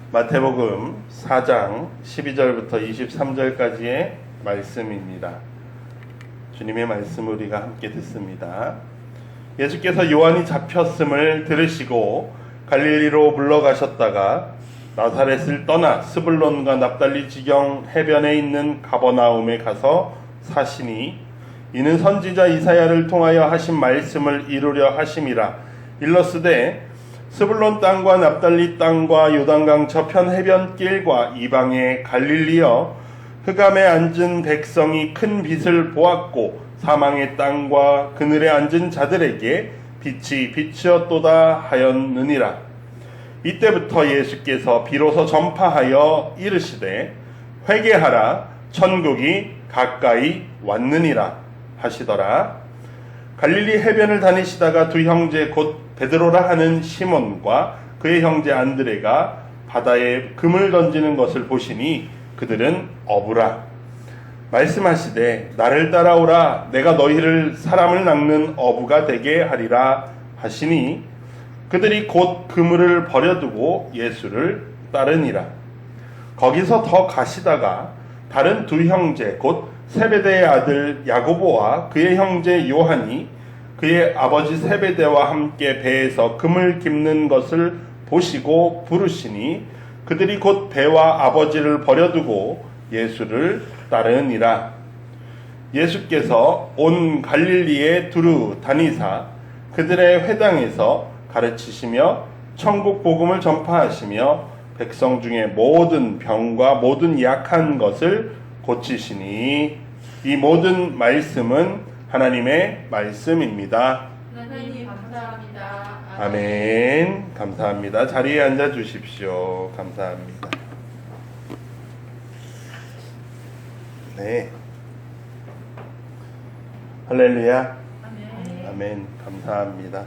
마태복음 4장 12절부터 23절까지의 말씀입니다. 주님의 말씀을 우리가 함께 듣습니다. 예수께서 요한이 잡혔음을 들으시고 갈릴리로 물러가셨다가 나사렛을 떠나 스불론과 납달리 지경 해변에 있는 가버나움에 가서 사시니 이는 선지자 이사야를 통하여 하신 말씀을 이루려 하심이라. 일러스되 스불론 땅과 납달리 땅과 요단강 저편 해변길과 이방의 갈릴리여, 흑암에 앉은 백성이 큰 빛을 보았고 사망의 땅과 그늘에 앉은 자들에게 빛이 비추었도다 하였느니라. 이때부터 예수께서 비로소 전파하여 이르시되 회개하라, 천국이 가까이 왔느니라 하시더라. 갈릴리 해변을 다니시다가 두 형제 곧 베드로라 하는 시몬과 그의 형제 안드레가 바다에 금을 던지는 것을 보시니 그들은 어부라. 말씀하시되 나를 따라오라, 내가 너희를 사람을 낚는 어부가 되게 하리라 하시니 그들이 곧 그물을 버려두고 예수를 따르니라. 거기서 더 가시다가 다른 두 형제 곧 세베대의 아들 야고보와 그의 형제 요한이 그의 아버지 세베대와 함께 배에서 금을 깁는 것을 보시고 부르시니 그들이 곧 배와 아버지를 버려두고 예수를 따르니라. 예수께서 온 갈릴리에 두루 다니사 그들의 회당에서 가르치시며 천국 복음을 전파하시며 백성 중에 모든 병과 모든 약한 것을 고치시니 이 모든 말씀은 하나님의 말씀입니다. 하나님 감사합니다. 아멘. 감사합니다. 자리에 앉아 주십시오. 감사합니다. 네. 할렐루야. 아멘. 감사합니다.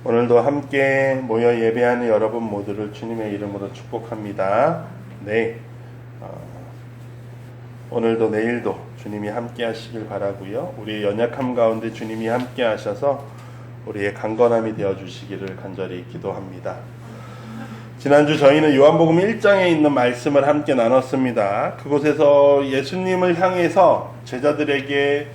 오늘도 함께 모여 예배하는 여러분 모두를 주님의 이름으로 축복합니다. 네. 오늘도 내일도 주님이 함께 하시길 바라고요. 우리의 연약함 가운데 주님이 함께 하셔서 우리의 강건함이 되어 주시기를 간절히 기도합니다. 지난주 저희는 요한복음 1장에 있는 말씀을 함께 나눴습니다. 그곳에서 예수님을 향해서 제자들에게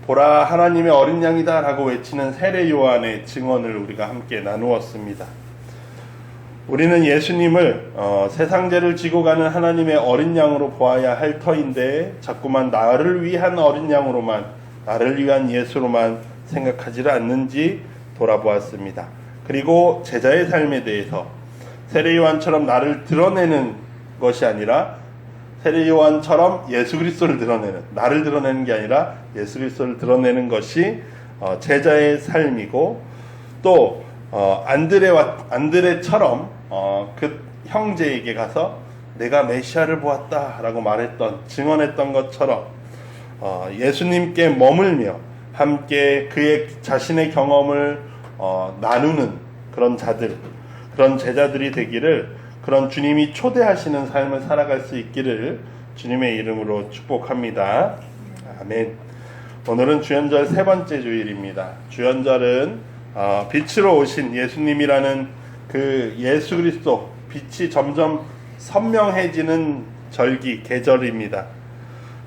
보라 하나님의 어린 양이다 라고 외치는 세례 요한의 증언을 우리가 함께 나누었습니다. 우리는 예수님을 세상죄를 지고 가는 하나님의 어린 양으로 보아야 할 터인데 자꾸만 나를 위한 어린 양으로만, 나를 위한 예수로만 생각하지를 않는지 돌아보았습니다. 그리고 제자의 삶에 대해서 세례 요한처럼 나를 드러내는 것이 아니라 세례 요한처럼 예수 그리스도를 드러내는, 나를 드러내는 게 아니라 예수 그리스도를 드러내는 것이 제자의 삶이고, 또 안드레처럼 그 형제에게 가서 내가 메시아를 보았다라고 말했던, 증언했던 것처럼 예수님께 머물며 함께 그의 자신의 경험을 나누는 그런 자들, 그런 제자들이 되기를, 그런 주님이 초대하시는 삶을 살아갈 수 있기를 주님의 이름으로 축복합니다. 아멘. 오늘은 주연절 세 번째 주일입니다. 주연절은 빛으로 오신 예수님이라는 그 예수 그리스도, 빛이 점점 선명해지는 절기, 계절입니다.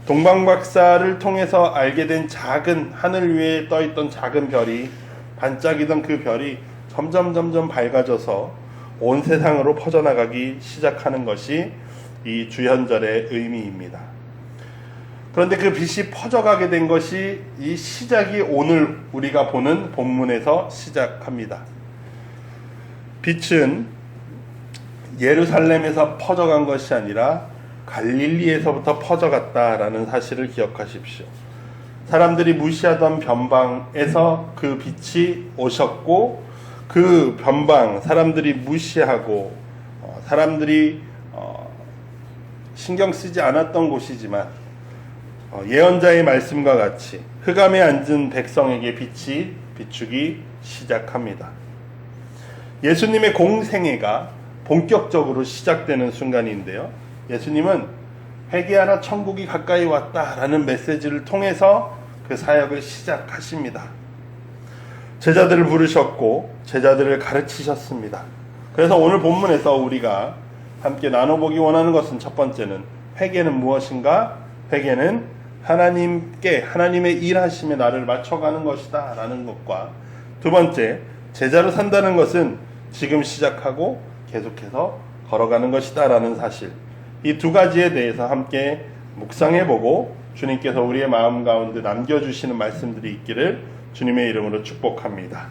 동방박사를 통해서 알게 된 작은, 하늘 위에 떠있던 작은 별이, 반짝이던 그 별이 점점 밝아져서 온 세상으로 퍼져나가기 시작하는 것이 이 주현절의 의미입니다. 그런데 그 빛이 퍼져가게 된 것이, 이 시작이 오늘 우리가 보는 본문에서 시작합니다. 빛은 예루살렘에서 퍼져간 것이 아니라 갈릴리에서부터 퍼져갔다라는 사실을 기억하십시오. 사람들이 무시하던 변방에서 그 빛이 오셨고, 그 변방, 사람들이 무시하고 사람들이 신경 쓰지 않았던 곳이지만 예언자의 말씀과 같이 흑암에 앉은 백성에게 빛이 비추기 시작합니다. 예수님의 공생애가 본격적으로 시작되는 순간인데요. 예수님은 회개하라, 천국이 가까이 왔다라는 메시지를 통해서 그 사역을 시작하십니다. 제자들을 부르셨고 제자들을 가르치셨습니다. 그래서 오늘 본문에서 우리가 함께 나눠보기 원하는 것은 첫 번째는 회개는 무엇인가? 회개는 하나님께 하나님의 일하심에 나를 맞춰가는 것이다 라는 것과 두 번째 제자로 산다는 것은 지금 시작하고 계속해서 걸어가는 것이다 라는 사실, 이 두 가지에 대해서 함께 묵상해보고 주님께서 우리의 마음 가운데 남겨주시는 말씀들이 있기를 주님의 이름으로 축복합니다.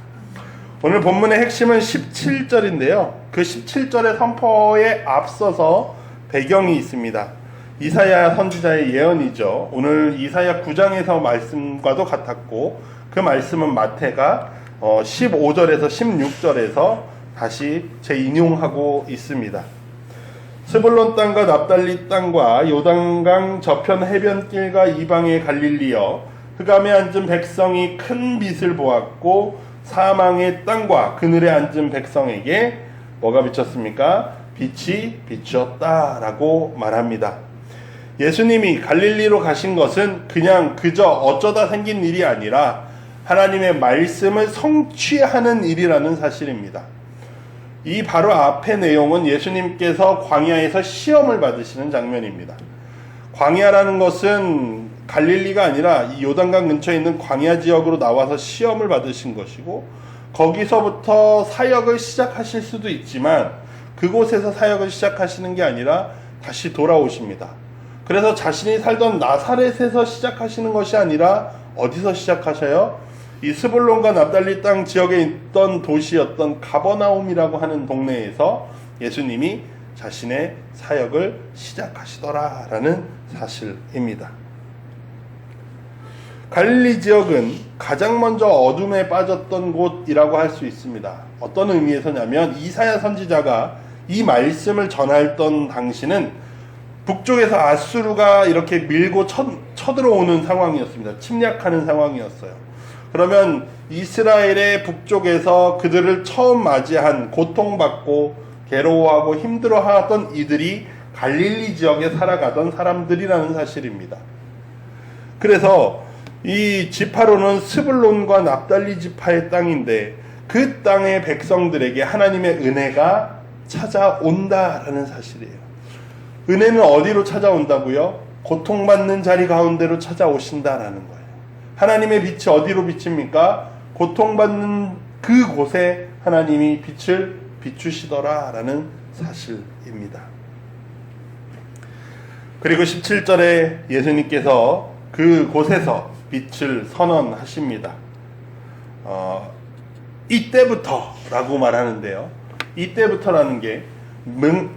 오늘 본문의 핵심은 17절인데요. 그 17절의 선포에 앞서서 배경이 있습니다. 이사야 선지자의 예언이죠. 오늘 이사야 9장에서 말씀과도 같았고 그 말씀은 마태가 15절에서 16절에서 다시 재인용하고 있습니다. 스불론 땅과 납달리 땅과 요단강 저편 해변길과 이방의 갈릴리여, 흑암에 앉은 백성이 큰 빛을 보았고 사망의 땅과 그늘에 앉은 백성에게 뭐가 비쳤습니까? 빛이 비추었다라고 말합니다. 예수님이 갈릴리로 가신 것은 그저 어쩌다 생긴 일이 아니라 하나님의 말씀을 성취하는 일이라는 사실입니다. 이 바로 앞의 내용은 예수님께서 광야에서 시험을 받으시는 장면입니다. 광야라는 것은 갈릴리가 아니라 이 요단강 근처에 있는 광야 지역으로 나와서 시험을 받으신 것이고, 거기서부터 사역을 시작하실 수도 있지만 그곳에서 사역을 시작하시는 게 아니라 다시 돌아오십니다. 그래서 자신이 살던 나사렛에서 시작하시는 것이 아니라 어디서 시작하셔요? 이 스불론과 납달리 땅 지역에 있던 도시였던 가버나움이라고 하는 동네에서 예수님이 자신의 사역을 시작하시더라라는 사실입니다. 갈릴리 지역은 가장 먼저 어둠에 빠졌던 곳이라고 할 수 있습니다. 어떤 의미에서냐면 이사야 선지자가 이 말씀을 전하던 당시는 북쪽에서 아수르가 이렇게 밀고 쳐들어오는 상황이었습니다. 침략하는 상황이었어요. 그러면 이스라엘의 북쪽에서 그들을 처음 맞이한, 고통받고 괴로워하고 힘들어하던 이들이 갈릴리 지역에 살아가던 사람들이라는 사실입니다. 그래서 이 지파로는 스불론과 납달리 지파의 땅인데 그 땅의 백성들에게 하나님의 은혜가 찾아온다라는 사실이에요. 은혜는 어디로 찾아온다고요? 고통받는 자리 가운데로 찾아오신다라는 거예요. 하나님의 빛이 어디로 비칩니까? 고통받는 그곳에 하나님이 빛을 비추시더라라는 사실입니다. 그리고 17절에 예수님께서 그곳에서 빛을 선언하십니다. 이때부터라고 말하는데요. 이때부터라는 게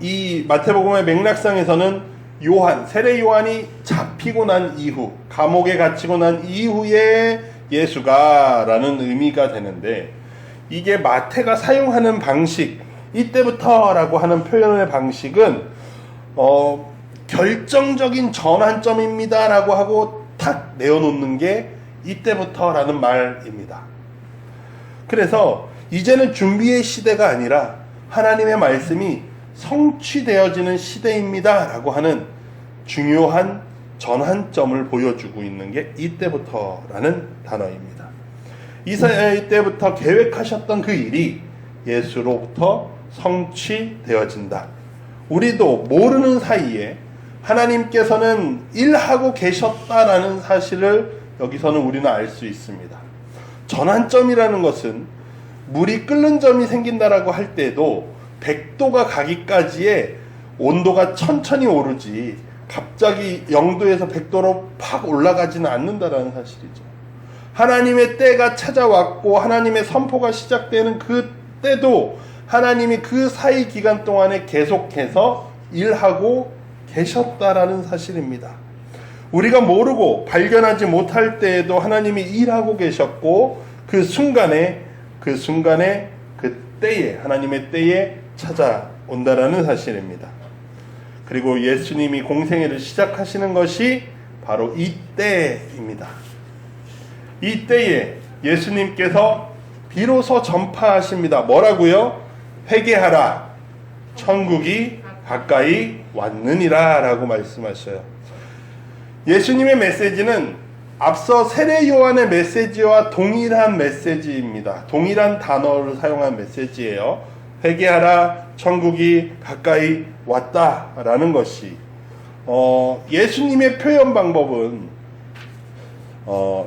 이 마태복음의 맥락상에서는 세례 요한이 잡히고 난 이후, 감옥에 갇히고 난 이후에 예수가 라는 의미가 되는데, 이게 마태가 사용하는 방식, 이때부터라고 하는 표현의 방식은 결정적인 전환점입니다 라고 하고 탁 내어놓는 게 이때부터라는 말입니다. 그래서 이제는 준비의 시대가 아니라 하나님의 말씀이 성취되어지는 시대입니다 라고 하는 중요한 전환점을 보여주고 있는 게 이때부터라는 단어입니다. 이사야 때부터 계획하셨던 그 일이 예수로부터 성취되어진다. 우리도 모르는 사이에 하나님께서는 일하고 계셨다라는 사실을 여기서는 우리는 알 수 있습니다. 전환점이라는 것은 물이 끓는 점이 생긴다라고 할 때도 100도가 가기까지의 온도가 천천히 오르지 갑자기 0도에서 100도로 팍 올라가지는 않는다라는 사실이죠. 하나님의 때가 찾아왔고 하나님의 선포가 시작되는 그 때도 하나님이 그 사이 기간 동안에 계속해서 일하고 계셨다라는 사실입니다. 우리가 모르고 발견하지 못할 때에도 하나님이 일하고 계셨고 그 순간에 그 때에 하나님의 때에 찾아온다라는 사실입니다. 그리고 예수님이 공생애를 시작하시는 것이 바로 이때입니다. 이때에 예수님께서 비로소 전파하십니다. 뭐라고요? 회개하라, 천국이 가까이 왔느니라 라고 말씀하셔요. 예수님의 메시지는 앞서 세례 요한의 메시지와 동일한 메시지입니다. 동일한 단어를 사용한 메시지예요. 회개하라, 천국이 가까이 왔다라는 것이 예수님의 표현 방법은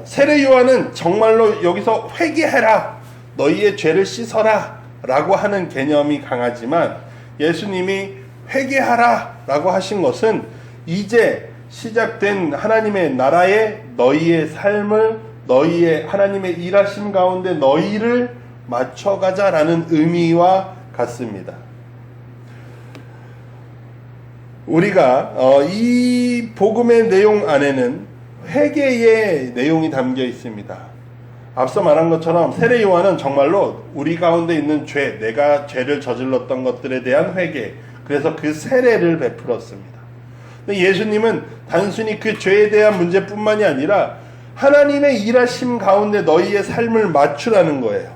세례 요한은 정말로 여기서 회개해라, 너희의 죄를 씻어라 라고 하는 개념이 강하지만 예수님이 회개하라 라고 하신 것은 이제 시작된 하나님의 나라에 너희의 삶을, 너희의 하나님의 일하심 가운데 너희를 맞춰가자라는 의미와 같습니다. 우리가 이 복음의 내용 안에는 회개의 내용이 담겨 있습니다. 앞서 말한 것처럼 세례 요한은 정말로 우리 가운데 있는 죄, 내가 죄를 저질렀던 것들에 대한 회개, 그래서 그 세례를 베풀었습니다. 근데 예수님은 단순히 그 죄에 대한 문제뿐만이 아니라 하나님의 일하심 가운데 너희의 삶을 맞추라는 거예요.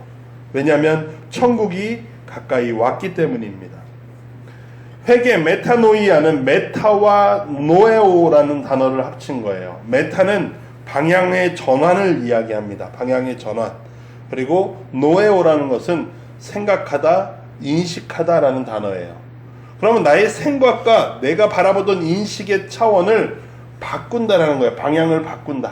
왜냐하면 천국이 가까이 왔기 때문입니다. 회개, 메타노이아는 메타와 노에오라는 단어를 합친 거예요. 메타는 방향의 전환을 이야기합니다. 방향의 전환. 그리고 노에오라는 것은 생각하다, 인식하다라는 단어예요. 그러면 나의 생각과 내가 바라보던 인식의 차원을 바꾼다라는 거예요. 방향을 바꾼다.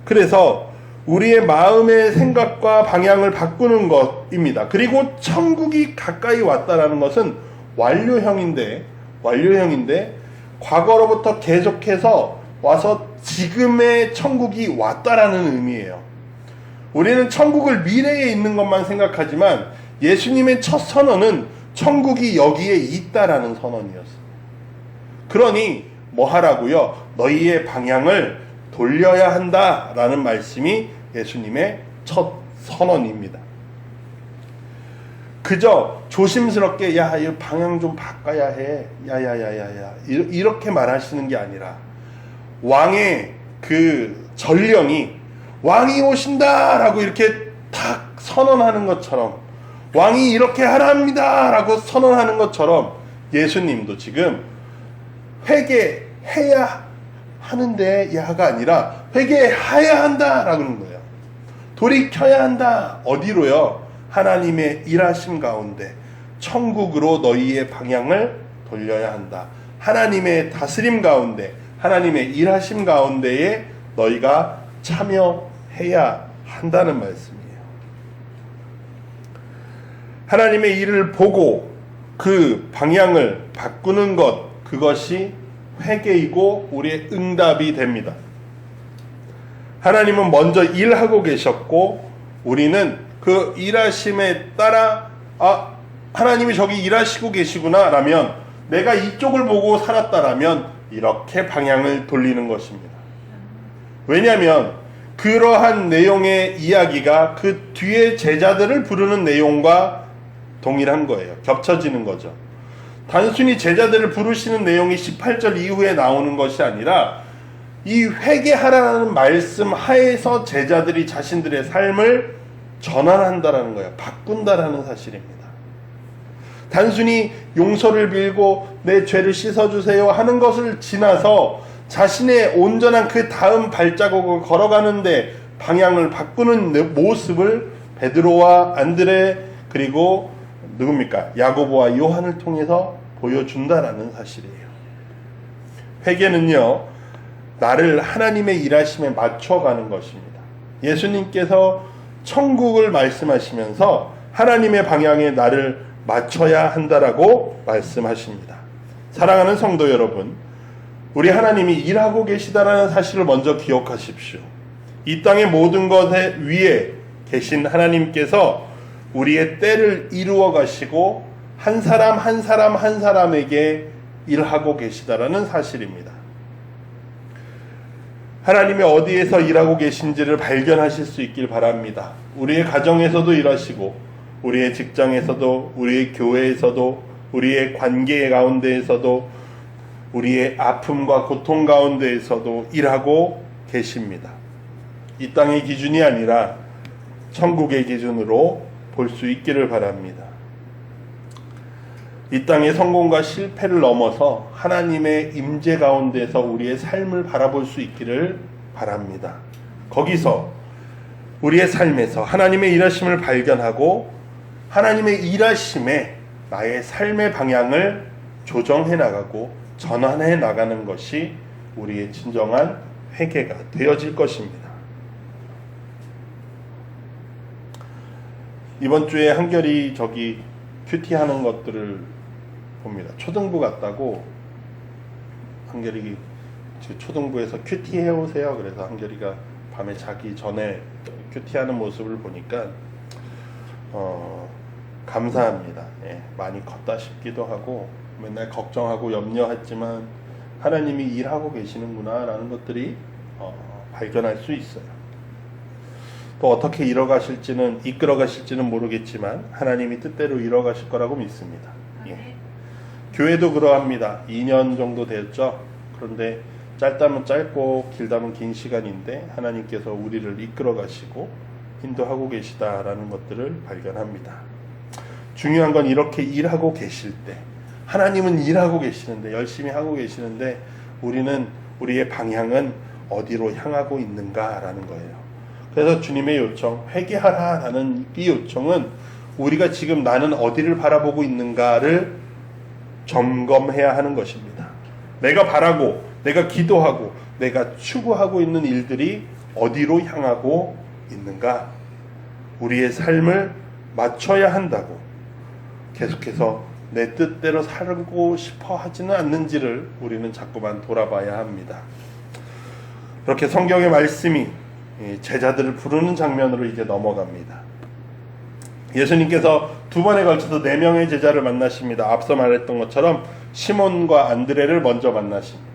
그래서 우리의 마음의 생각과 방향을 바꾸는 것입니다. 그리고 천국이 가까이 왔다라는 것은 완료형인데 과거로부터 계속해서 와서 지금의 천국이 왔다라는 의미예요. 우리는 천국을 미래에 있는 것만 생각하지만 예수님의 첫 선언은 천국이 여기에 있다라는 선언이었어요. 그러니 뭐 하라고요? 너희의 방향을 돌려야 한다라는 말씀이 예수님의 첫 선언입니다. 그저 조심스럽게 야, 이 방향 좀 바꿔야 해. 야야야야야. 이렇게 말하시는 게 아니라 왕의 그 전령이 왕이 오신다라고 이렇게 탁 선언하는 것처럼, 왕이 이렇게 하랍니다 라고 선언하는 것처럼 예수님도 지금 회개해야 하는데 야가 아니라 회개해야 한다라는 거예요. 돌이켜야 한다. 어디로요? 하나님의 일하심 가운데 천국으로 너희의 방향을 돌려야 한다. 하나님의 다스림 가운데, 하나님의 일하심 가운데에 너희가 참여해야 한다는 말씀이에요. 하나님의 일을 보고 그 방향을 바꾸는 것, 그것이 회개이고 우리의 응답이 됩니다. 하나님은 먼저 일하고 계셨고 우리는 그 일하심에 따라 하나님이 저기 일하시고 계시구나 라면, 내가 이쪽을 보고 살았다라면 이렇게 방향을 돌리는 것입니다. 왜냐하면 그러한 내용의 이야기가 그 뒤에 제자들을 부르는 내용과 동일한 거예요. 겹쳐지는 거죠. 단순히 제자들을 부르시는 내용이 18절 이후에 나오는 것이 아니라 이 회개하라는 말씀 하에서 제자들이 자신들의 삶을 전환한다라는 거예요. 바꾼다라는 사실입니다. 단순히 용서를 빌고 내 죄를 씻어주세요 하는 것을 지나서 자신의 온전한 그 다음 발자국을 걸어가는데 방향을 바꾸는 모습을 베드로와 안드레, 그리고 누굽니까? 야고보와 요한을 통해서 보여준다라는 사실이에요. 회개는요, 나를 하나님의 일하심에 맞춰가는 것입니다. 예수님께서 천국을 말씀하시면서 하나님의 방향에 나를 맞춰야 한다라고 말씀하십니다. 사랑하는 성도 여러분, 우리 하나님이 일하고 계시다라는 사실을 먼저 기억하십시오. 이 땅의 모든 것에 위에 계신 하나님께서 우리의 때를 이루어 가시고 한 사람 한 사람 한 사람에게 일하고 계시다라는 사실입니다. 하나님이 어디에서 일하고 계신지를 발견하실 수 있길 바랍니다. 우리의 가정에서도 일하시고, 우리의 직장에서도, 우리의 교회에서도, 우리의 관계 가운데에서도, 우리의 아픔과 고통 가운데에서도 일하고 계십니다. 이 땅의 기준이 아니라 천국의 기준으로 볼 수 있기를 바랍니다. 이 땅의 성공과 실패를 넘어서 하나님의 임재 가운데서 우리의 삶을 바라볼 수 있기를 바랍니다. 거기서 우리의 삶에서 하나님의 일하심을 발견하고 하나님의 일하심에 나의 삶의 방향을 조정해 나가고 전환해 나가는 것이 우리의 진정한 회개가 되어질 것입니다. 이번 주에 한결이 저기 큐티 하는 것들을 봅니다. 초등부 같다고 한결이 초등부에서 큐티 해오세요. 그래서 한결이가 밤에 자기 전에 큐티 하는 모습을 보니까 감사합니다. 예, 많이 컸다 싶기도 하고 맨날 걱정하고 염려했지만 하나님이 일하고 계시는구나 라는 것들이 발견할 수 있어요. 또 어떻게 이끌어 가실지는 모르겠지만 하나님이 뜻대로 이뤄 가실 거라고 믿습니다. 예. 교회도 그러합니다. 2년 정도 됐죠. 그런데 짧다면 짧고 길다면 긴 시간인데 하나님께서 우리를 이끌어 가시고 인도하고 계시다라는 것들을 발견합니다. 중요한 건 이렇게 일하고 계실 때, 하나님은 일하고 계시는데, 열심히 하고 계시는데 우리는 우리의 방향은 어디로 향하고 있는가라는 거예요. 그래서 주님의 요청, 회개하라라는 이 요청은 우리가 지금 나는 어디를 바라보고 있는가를 점검해야 하는 것입니다. 내가 바라고, 내가 기도하고, 내가 추구하고 있는 일들이 어디로 향하고 있는가, 우리의 삶을 맞춰야 한다고. 계속해서 내 뜻대로 살고 싶어 하지는 않는지를 우리는 자꾸만 돌아봐야 합니다. 그렇게 성경의 말씀이 제자들을 부르는 장면으로 이제 넘어갑니다. 예수님께서 두 번에 걸쳐서 4명의 제자를 만나십니다. 앞서 말했던 것처럼 시몬과 안드레를 먼저 만나십니다.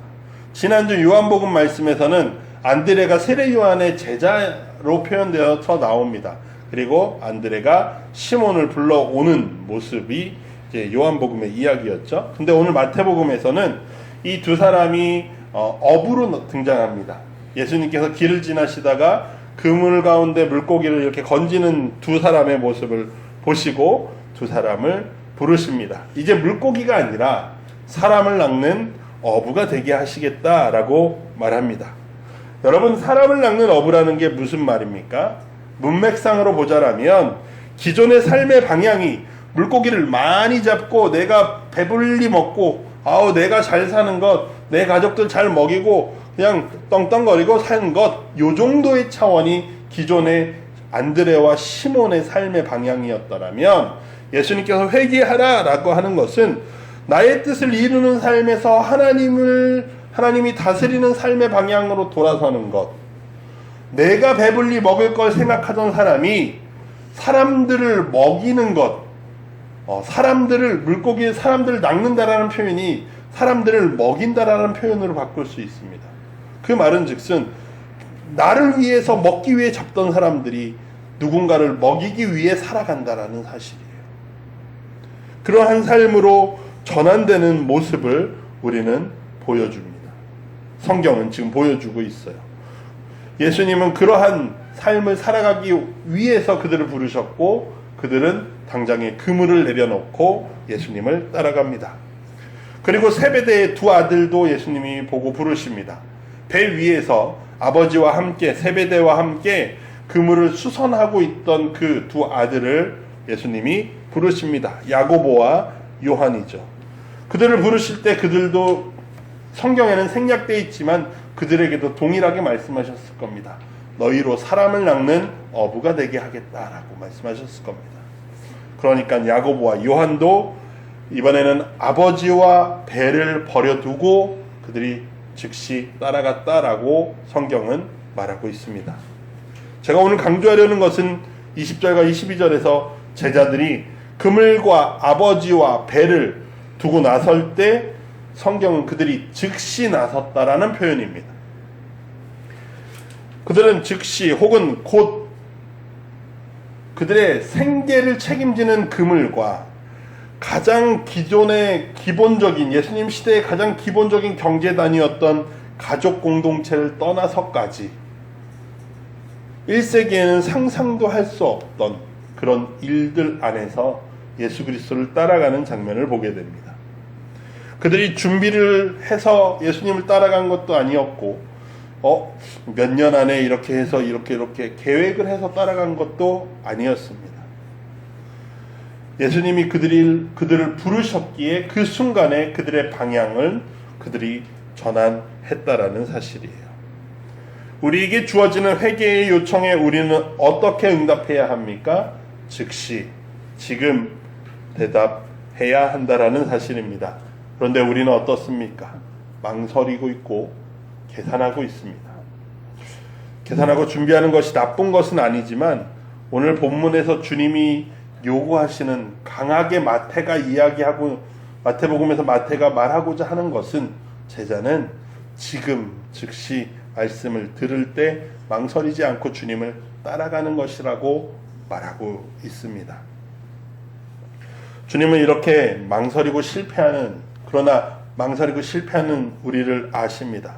지난주 요한복음 말씀에서는 안드레가 세례 요한의 제자로 표현되어서 나옵니다. 그리고 안드레가 시몬을 불러오는 모습이 이제 요한복음의 이야기였죠. 근데 오늘 마태복음에서는 이 두 사람이 어부로 등장합니다. 예수님께서 길을 지나시다가 그물 가운데 물고기를 이렇게 건지는 두 사람의 모습을 보시고 두 사람을 부르십니다. 이제 물고기가 아니라 사람을 낚는 어부가 되게 하시겠다라고 말합니다. 여러분, 사람을 낚는 어부라는 게 무슨 말입니까? 문맥상으로 보자라면 기존의 삶의 방향이 물고기를 많이 잡고 내가 배불리 먹고 내가 잘 사는 것, 내 가족들 잘 먹이고 그냥 떵떵거리고 사는 것, 요 정도의 차원이 기존의 안드레와 시몬의 삶의 방향이었더라면 예수님께서 회개하라 라고 하는 것은 나의 뜻을 이루는 삶에서 하나님이 다스리는 삶의 방향으로 돌아서는 것, 내가 배불리 먹을 걸 생각하던 사람이 사람들을 먹이는 것, 사람들을 낚는다라는 표현이 사람들을 먹인다라는 표현으로 바꿀 수 있습니다. 그 말은 즉슨 나를 위해서 먹기 위해 잡던 사람들이 누군가를 먹이기 위해 살아간다라는 사실이에요. 그러한 삶으로 전환되는 모습을 우리는 보여줍니다. 성경은 지금 보여주고 있어요. 예수님은 그러한 삶을 살아가기 위해서 그들을 부르셨고 그들은 당장에 그물을 내려놓고 예수님을 따라갑니다. 그리고 세베대의 두 아들도 예수님이 보고 부르십니다. 배 위에서 아버지와 함께 세베대와 함께 그물을 수선하고 있던 그 두 아들을 예수님이 부르십니다. 야고보와 요한이죠. 그들을 부르실 때 그들도 성경에는 생략되어 있지만 그들에게도 동일하게 말씀하셨을 겁니다. 너희로 사람을 낚는 어부가 되게 하겠다라고 말씀하셨을 겁니다. 그러니까 야고보와 요한도 이번에는 아버지와 배를 버려두고 그들이 즉시 따라갔다라고 성경은 말하고 있습니다. 제가 오늘 강조하려는 것은 20절과 22절에서 제자들이 그물과 아버지와 배를 두고 나설 때 성경은 그들이 즉시 나섰다라는 표현입니다. 그들은 즉시 혹은 곧 그들의 생계를 책임지는 그물과 가장 기존의 기본적인 예수님 시대의 가장 기본적인 경제단위였던 가족 공동체를 떠나서까지 1세기에는 상상도 할 수 없던 그런 일들 안에서 예수 그리스도를 따라가는 장면을 보게 됩니다. 그들이 준비를 해서 예수님을 따라간 것도 아니었고 몇 년 안에 이렇게 해서 이렇게 계획을 해서 따라간 것도 아니었습니다. 예수님이 그들을 부르셨기에 그 순간에 그들의 방향을 그들이 전환했다라는 사실이에요. 우리에게 주어지는 회개의 요청에 우리는 어떻게 응답해야 합니까? 즉시, 지금 대답해야 한다라는 사실입니다. 그런데 우리는 어떻습니까? 망설이고 있고 계산하고 있습니다. 계산하고 준비하는 것이 나쁜 것은 아니지만 오늘 본문에서 주님이 요구하시는 강하게 마태복음에서 마태가 말하고자 하는 것은 제자는 지금 즉시 말씀을 들을 때 망설이지 않고 주님을 따라가는 것이라고 말하고 있습니다. 주님은 이렇게 망설이고 실패하는 우리를 아십니다.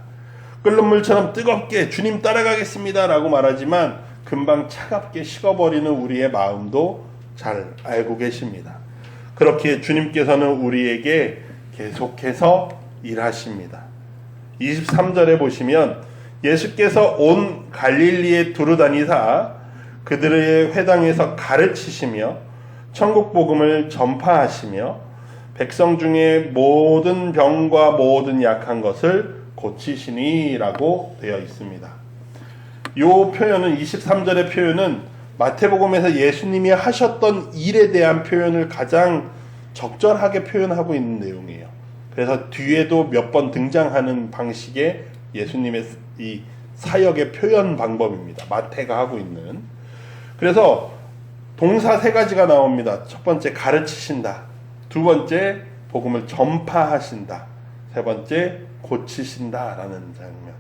끓는 물처럼 뜨겁게 주님 따라가겠습니다 라고 말하지만 금방 차갑게 식어버리는 우리의 마음도 잘 알고 계십니다. 그렇기에 주님께서는 우리에게 계속해서 일하십니다. 23절에 보시면 예수께서 온 갈릴리에 두루다니사 그들의 회당에서 가르치시며 천국 복음을 전파하시며 백성 중에 모든 병과 모든 약한 것을 고치시니 라고 되어 있습니다. 이 표현은 23절의 표현은 마태복음에서 예수님이 하셨던 일에 대한 표현을 가장 적절하게 표현하고 있는 내용이에요. 그래서 뒤에도 몇 번 등장하는 방식의 예수님의 이 사역의 표현 방법입니다. 마태가 하고 있는. 그래서 동사 세 가지가 나옵니다. 첫 번째 가르치신다. 두 번째 복음을 전파하신다. 세 번째 고치신다라는 장면.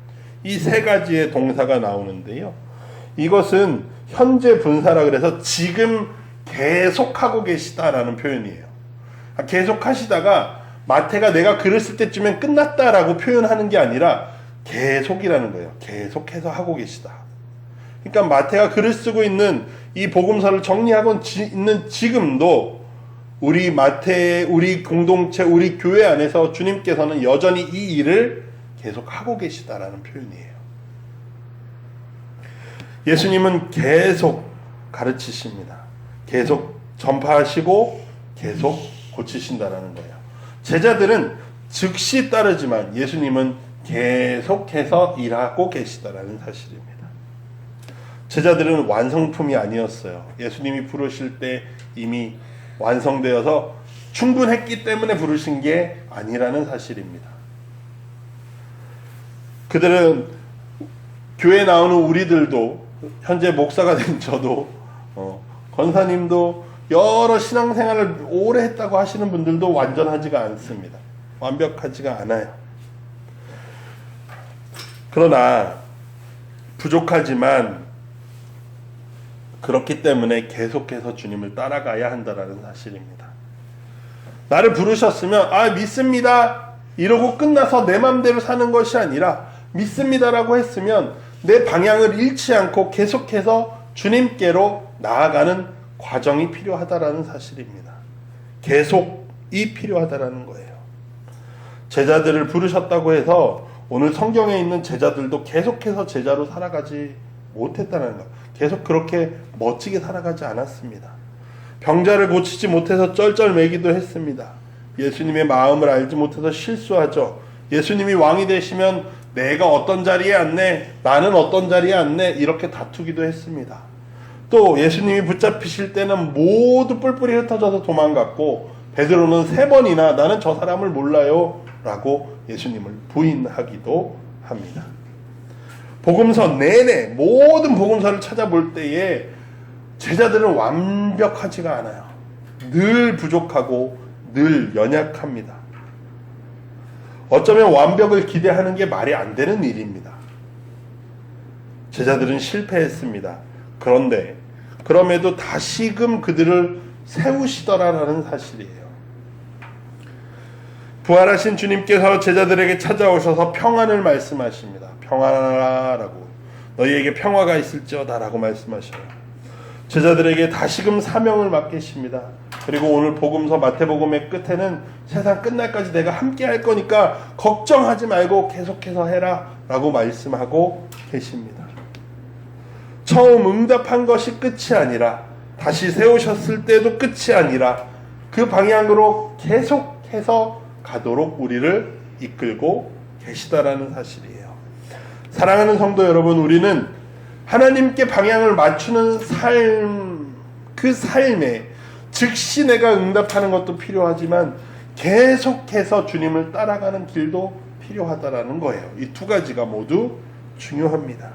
이 세 가지의 동사가 나오는데요. 이것은 현재 분사라 그래서 지금 계속하고 계시다라는 표현이에요. 계속 하시다가 마태가 내가 글을 쓸 때쯤엔 끝났다라고 표현하는 게 아니라 계속이라는 거예요. 계속해서 하고 계시다. 그러니까 마태가 글을 쓰고 있는 이 복음서를 정리하고 있는 지금도 우리 우리 공동체, 우리 교회 안에서 주님께서는 여전히 이 일을 계속하고 계시다라는 표현이에요. 예수님은 계속 가르치십니다. 계속 전파하시고 계속 고치신다라는 거예요. 제자들은 즉시 따르지만 예수님은 계속해서 일하고 계시다라는 사실입니다. 제자들은 완성품이 아니었어요. 예수님이 부르실 때 이미 완성되어서 충분했기 때문에 부르신 게 아니라는 사실입니다. 그들은 교회에 나오는 우리들도 현재 목사가 된 저도 권사님도 여러 신앙생활을 오래 했다고 하시는 분들도 완전하지가 않습니다. 완벽하지가 않아요. 그러나 부족하지만 그렇기 때문에 계속해서 주님을 따라가야 한다는 사실입니다. 나를 부르셨으면 믿습니다 이러고 끝나서 내 맘대로 사는 것이 아니라 믿습니다라고 했으면 내 방향을 잃지 않고 계속해서 주님께로 나아가는 과정이 필요하다라는 사실입니다. 계속이 필요하다라는 거예요. 제자들을 부르셨다고 해서 오늘 성경에 있는 제자들도 계속해서 제자로 살아가지 못했다는 것. 계속 그렇게 멋지게 살아가지 않았습니다. 병자를 고치지 못해서 쩔쩔매기도 했습니다. 예수님의 마음을 알지 못해서 실수하죠. 예수님이 왕이 되시면 내가 어떤 자리에 앉네, 나는 어떤 자리에 앉네, 이렇게 다투기도 했습니다. 또 예수님이 붙잡히실 때는 모두 뿔뿔이 흩어져서 도망갔고 베드로는 3번이나 나는 저 사람을 몰라요 라고 예수님을 부인하기도 합니다. 복음서 내내 모든 복음서를 찾아볼 때에 제자들은 완벽하지가 않아요. 늘 부족하고 늘 연약합니다. 어쩌면 완벽을 기대하는 게 말이 안 되는 일입니다. 제자들은 실패했습니다. 그럼에도 다시금 그들을 세우시더라라는 사실이에요. 부활하신 주님께서 제자들에게 찾아오셔서 평안을 말씀하십니다. 평안하라라고, 너희에게 평화가 있을지어다라고 말씀하셔요. 제자들에게 다시금 사명을 맡기십니다. 그리고 오늘 복음서 마태복음의 끝에는 세상 끝날까지 내가 함께 할 거니까 걱정하지 말고 계속해서 해라 라고 말씀하고 계십니다. 처음 응답한 것이 끝이 아니라, 다시 세우셨을 때도 끝이 아니라 그 방향으로 계속해서 가도록 우리를 이끌고 계시다라는 사실이에요. 사랑하는 성도 여러분, 우리는 하나님께 방향을 맞추는 삶, 그 삶에 즉시 내가 응답하는 것도 필요하지만 계속해서 주님을 따라가는 길도 필요하다라는 거예요. 이 두 가지가 모두 중요합니다.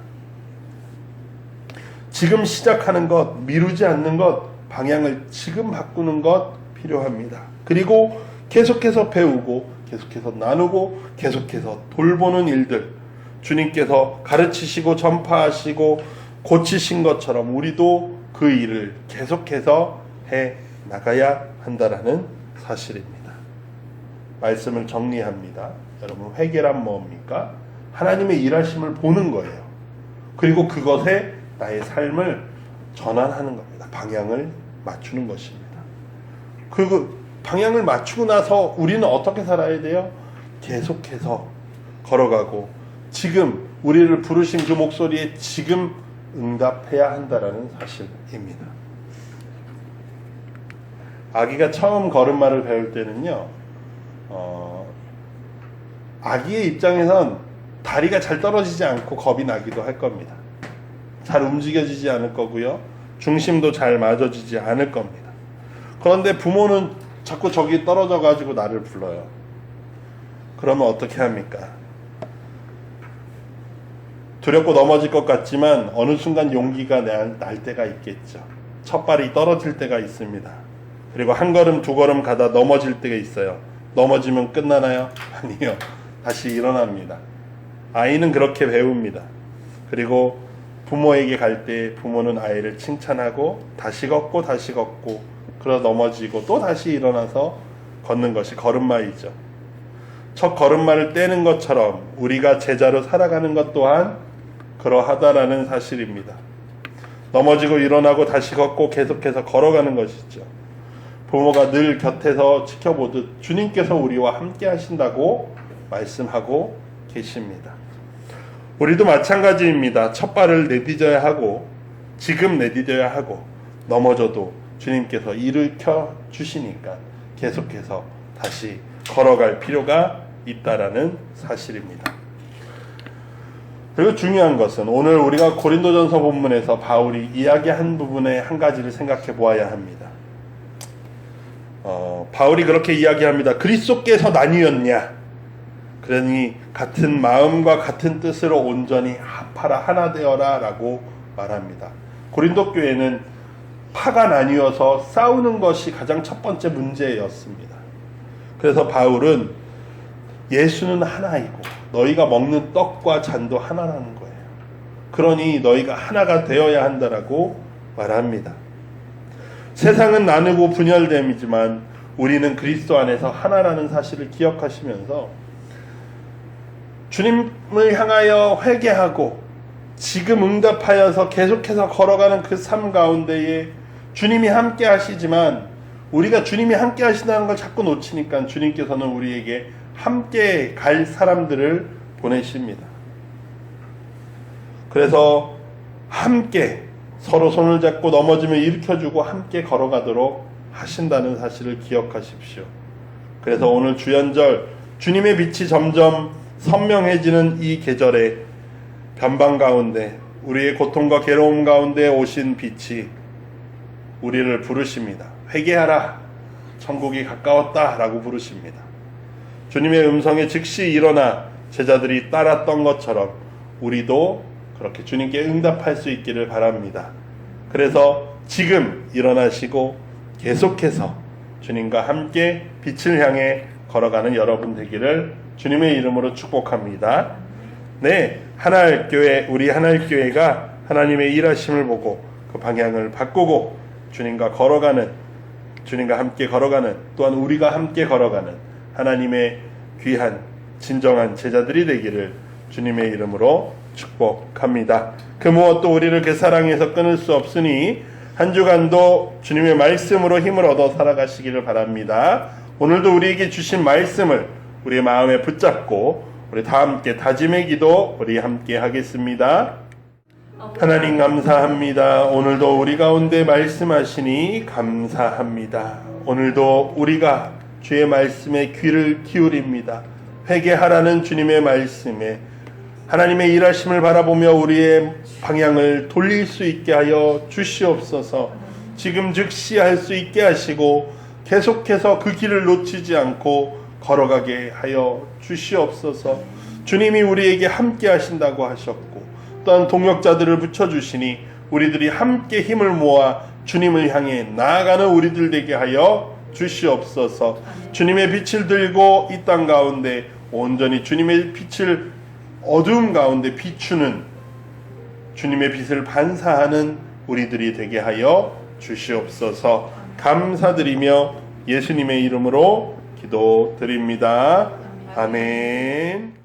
지금 시작하는 것, 미루지 않는 것, 방향을 지금 바꾸는 것 필요합니다. 그리고 계속해서 배우고, 계속해서 나누고, 계속해서 돌보는 일들, 주님께서 가르치시고 전파하시고 고치신 것처럼 우리도 그 일을 계속해서 해 나가야 한다라는 사실입니다. 말씀을 정리합니다. 여러분, 회개란 뭡니까? 하나님의 일하심을 보는 거예요. 그리고 그것에 나의 삶을 전환하는 겁니다. 방향을 맞추는 것입니다. 그 방향을 맞추고 나서 우리는 어떻게 살아야 돼요? 계속해서 걸어가고 지금 우리를 부르신 그 목소리에 지금 응답해야 한다라는 사실입니다. 아기가 처음 걸음마를 배울 때는요, 아기의 입장에선 다리가 잘 떨어지지 않고 겁이 나기도 할 겁니다. 잘 움직여지지 않을 거고요. 중심도 잘 맞아지지 않을 겁니다. 그런데 부모는 자꾸 저기 떨어져 가지고 나를 불러요. 그러면 어떻게 합니까? 두렵고 넘어질 것 같지만 어느 순간 용기가 날 때가 있겠죠. 첫 발이 떨어질 때가 있습니다. 그리고 한 걸음 두 걸음 가다 넘어질 때가 있어요. 넘어지면 끝나나요? 아니요. 다시 일어납니다. 아이는 그렇게 배웁니다. 그리고 부모에게 갈 때 부모는 아이를 칭찬하고 다시 걷고 다시 걷고 그러다 넘어지고 또 다시 일어나서 걷는 것이 걸음마이죠. 첫 걸음마를 떼는 것처럼 우리가 제자로 살아가는 것 또한 그러하다라는 사실입니다. 넘어지고 일어나고 다시 걷고 계속해서 걸어가는 것이죠. 부모가 늘 곁에서 지켜보듯 주님께서 우리와 함께 하신다고 말씀하고 계십니다. 우리도 마찬가지입니다. 첫 발을 내딛어야 하고 지금 내딛어야 하고 넘어져도 주님께서 일으켜 주시니까 계속해서 다시 걸어갈 필요가 있다라는 사실입니다. 그리고 중요한 것은 오늘 우리가 고린도전서 본문에서 바울이 이야기한 부분의 한 가지를 생각해 보아야 합니다. 바울이 그렇게 이야기합니다. 그리스도께서 나뉘었냐? 그러니 같은 마음과 같은 뜻으로 온전히 합하라, 하나 되어라 라고 말합니다. 고린도 교회는 파가 나뉘어서 싸우는 것이 가장 첫 번째 문제였습니다. 그래서 바울은 예수는 하나이고 너희가 먹는 떡과 잔도 하나라는 거예요. 그러니 너희가 하나가 되어야 한다라고 말합니다. 세상은 나누고 분열됨이지만 우리는 그리스도 안에서 하나라는 사실을 기억하시면서 주님을 향하여 회개하고 지금 응답하여서 계속해서 걸어가는 그 삶 가운데에 주님이 함께 하시지만 우리가 주님이 함께 하신다는 걸 자꾸 놓치니까 주님께서는 우리에게 함께 갈 사람들을 보내십니다. 그래서 함께 서로 손을 잡고 넘어지면 일으켜주고 함께 걸어가도록 하신다는 사실을 기억하십시오. 그래서 오늘 주연절 주님의 빛이 점점 선명해지는 이 계절에 변방 가운데 우리의 고통과 괴로움 가운데 오신 빛이 우리를 부르십니다. 회개하라, 천국이 가까웠다 라고 부르십니다. 주님의 음성에 즉시 일어나 제자들이 따랐던 것처럼 우리도 그렇게 주님께 응답할 수 있기를 바랍니다. 그래서 지금 일어나시고 계속해서 주님과 함께 빛을 향해 걸어가는 여러분 되기를 주님의 이름으로 축복합니다. 네, 하나일교회, 우리 하나일교회가 하나님의 일하심을 보고 그 방향을 바꾸고 주님과 걸어가는, 주님과 함께 걸어가는, 또한 우리가 함께 걸어가는 하나님의 귀한 진정한 제자들이 되기를 주님의 이름으로 축복합니다. 그 무엇도 우리를 그 사랑에서 끊을 수 없으니 한 주간도 주님의 말씀으로 힘을 얻어 살아가시기를 바랍니다. 오늘도 우리에게 주신 말씀을 우리의 마음에 붙잡고 우리 다 함께 다짐의 기도 우리 함께 하겠습니다. 하나님 감사합니다. 오늘도 우리 가운데 말씀하시니 감사합니다. 오늘도 우리가 주의 말씀에 귀를 기울입니다. 회개하라는 주님의 말씀에 하나님의 일하심을 바라보며 우리의 방향을 돌릴 수 있게 하여 주시옵소서. 지금 즉시 할 수 있게 하시고 계속해서 그 길을 놓치지 않고 걸어가게 하여 주시옵소서. 주님이 우리에게 함께 하신다고 하셨고 또한 동역자들을 붙여주시니 우리들이 함께 힘을 모아 주님을 향해 나아가는 우리들 되게 하여 주시옵소서. 주님의 빛을 들고 이 땅 가운데 온전히 주님의 빛을 어두움 가운데 비추는 주님의 빛을 반사하는 우리들이 되게 하여 주시옵소서. 감사드리며 예수님의 이름으로 기도드립니다. 아멘.